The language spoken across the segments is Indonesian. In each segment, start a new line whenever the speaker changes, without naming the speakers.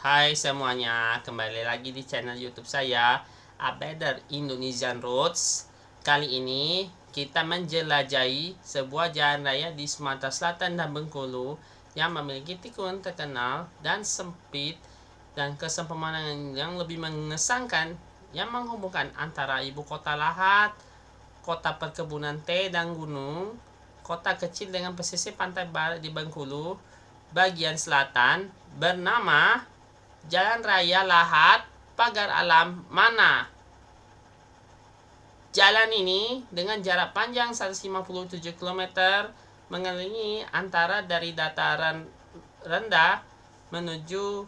Hai semuanya, kembali lagi di channel YouTube saya, Abeder Indonesian Roads. Kali ini kita menjelajahi sebuah jalan raya di Sumatera Selatan dan Bengkulu yang memiliki tikungan terkenal dan sempit dan kesan pemandangan yang lebih mengesankan yang menghubungkan antara ibu kota Lahat, kota perkebunan teh dan gunung, kota kecil dengan pesisir pantai barat di Bengkulu, bagian selatan bernama Jalan Raya Lahat Pagar Alam Mana. Jalan ini dengan jarak panjang 157 km mengelilingi antara dari dataran rendah menuju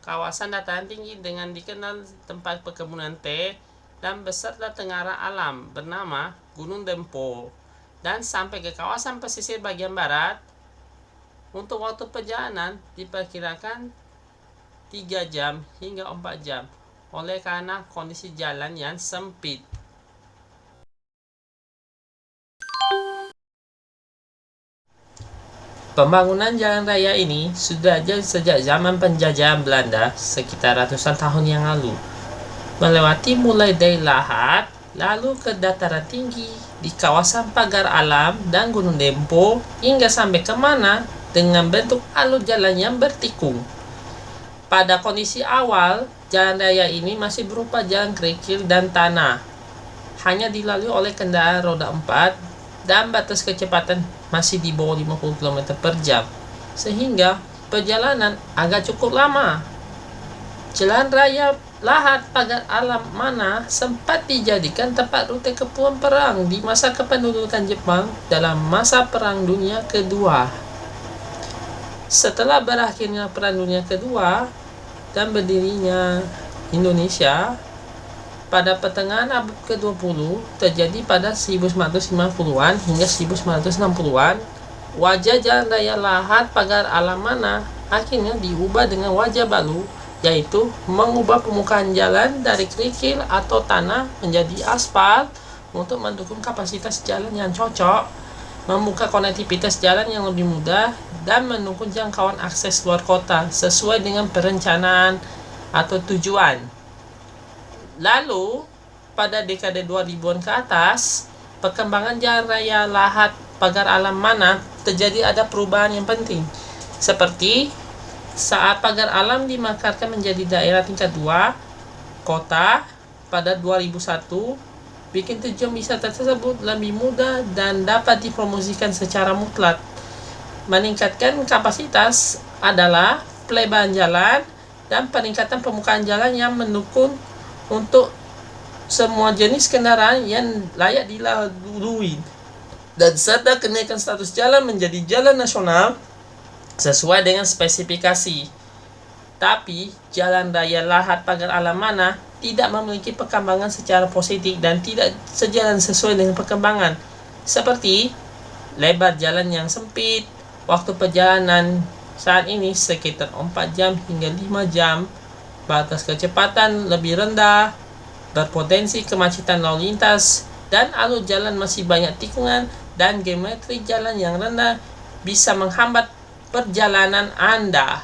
kawasan dataran tinggi dengan dikenal tempat perkebunan teh dan beserta tengara alam bernama Gunung Dempo, dan sampai ke kawasan pesisir bagian barat. Untuk waktu perjalanan diperkirakan 3 jam hingga 4 jam oleh karena kondisi jalan yang sempit. Pembangunan jalan raya ini sudah ada sejak zaman penjajahan Belanda sekitar ratusan tahun yang lalu. Melewati mulai dari Lahat, lalu ke dataran tinggi di kawasan Pagar Alam dan Gunung Dempo hingga sampai ke Mana dengan bentuk alur jalan yang bertikung. Pada kondisi awal, jalan raya ini masih berupa jalan kerikil dan tanah. Hanya dilalui oleh kendaraan roda 4 dan batas kecepatan masih di bawah 50 km per jam. Sehingga perjalanan agak cukup lama. Jalan raya Lahat Pagar Alam Mana sempat dijadikan tempat rute keperluan perang di masa kependudukan Jepang dalam masa Perang Dunia Kedua. Setelah berakhirnya Perang Dunia Kedua dan berdirinya Indonesia pada pertengahan abad ke-20 terjadi pada 1950-an hingga 1960-an, wajah jalan raya Lahat Pagar Alam Mana akhirnya diubah dengan wajah baru, yaitu mengubah permukaan jalan dari kerikil atau tanah menjadi aspal untuk mendukung kapasitas jalan yang cocok, membuka konektivitas jalan yang lebih mudah, dan mendukung jangkauan akses luar kota sesuai dengan perencanaan atau tujuan. Lalu, pada dekade 2000-an ke atas, perkembangan jalan raya Lahat Pagar Alam Mana terjadi ada perubahan yang penting. Seperti saat Pagar Alam dimekarkan menjadi daerah tingkat 2 kota pada 2001, bikin tujuan wisata tersebut lebih mudah dan dapat dipromosikan secara mutlak. Meningkatkan kapasitas adalah pelebaran jalan dan peningkatan permukaan jalan yang mendukung untuk semua jenis kendaraan yang layak dilalui, dan serta kenaikan status jalan menjadi jalan nasional sesuai dengan spesifikasi. Tapi jalan raya Lahat Pagar Alam Mana tidak memiliki perkembangan secara positif dan tidak sejalan sesuai dengan perkembangan, seperti lebar jalan yang sempit, waktu perjalanan saat ini sekitar 4 jam hingga 5 jam, batas kecepatan lebih rendah, berpotensi kemacetan lalu lintas, dan alur jalan masih banyak tikungan dan geometri jalan yang rendah bisa menghambat perjalanan Anda.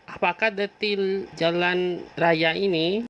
Apakah detail jalan raya ini?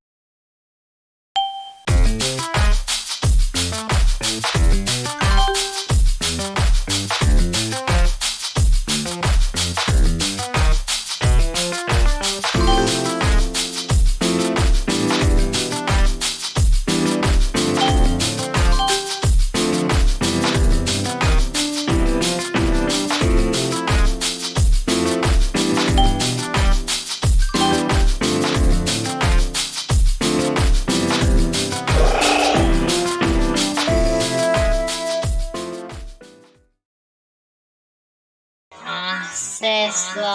Access.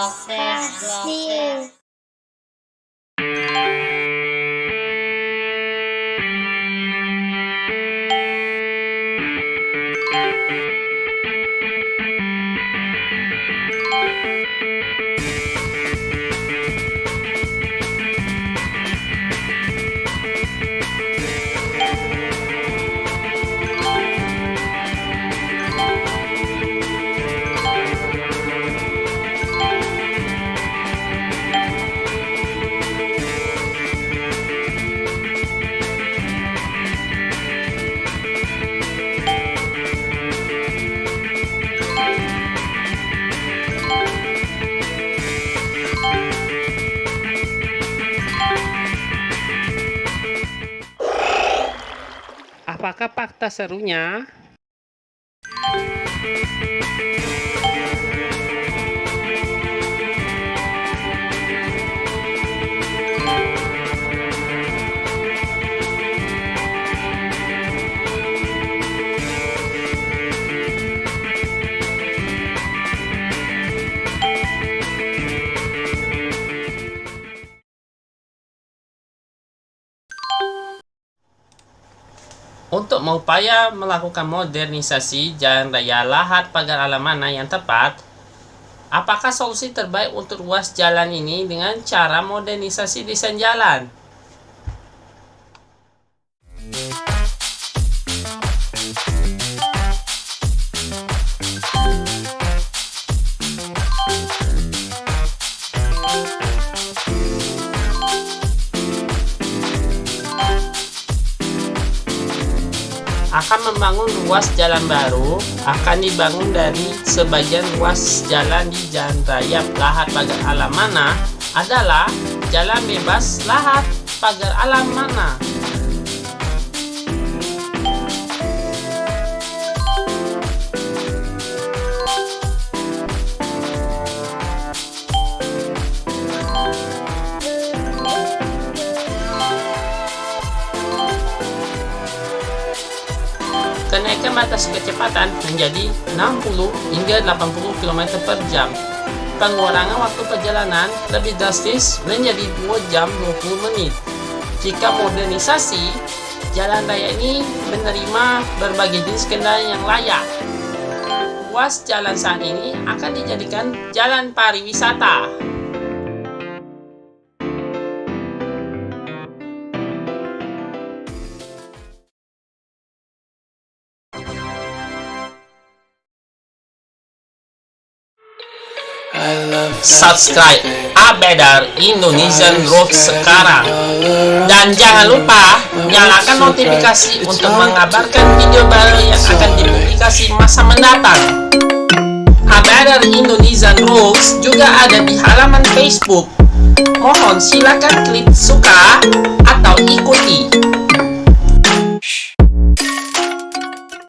Apakah fakta serunya? Untuk mengupaya melakukan modernisasi jalan raya Lahat Pagar Alam mana yang tepat, apakah solusi terbaik untuk ruas jalan ini dengan cara modernisasi desain jalan? Akan membangun ruas jalan baru, akan dibangun dari sebagian ruas jalan di Jalan Raya Lahat Pagar Alam mana adalah Jalan Bebas Lahat Pagar Alam mana. Kenaikan batas kecepatan menjadi 60 hingga 80 km per jam. Pengurangan waktu perjalanan lebih drastis menjadi 2 jam 20 menit. Jika modernisasi, jalan raya ini menerima berbagai jenis kendaraan yang layak. Ruas jalan saat ini akan dijadikan jalan pariwisata. Subscribe Abedar Indonesian Roads sekarang, dan jangan lupa nyalakan notifikasi untuk mengabarkan video baru yang akan dipublikasi masa mendatang. Abedar Indonesian Roads juga ada di halaman Facebook. Mohon silakan klik suka atau ikuti.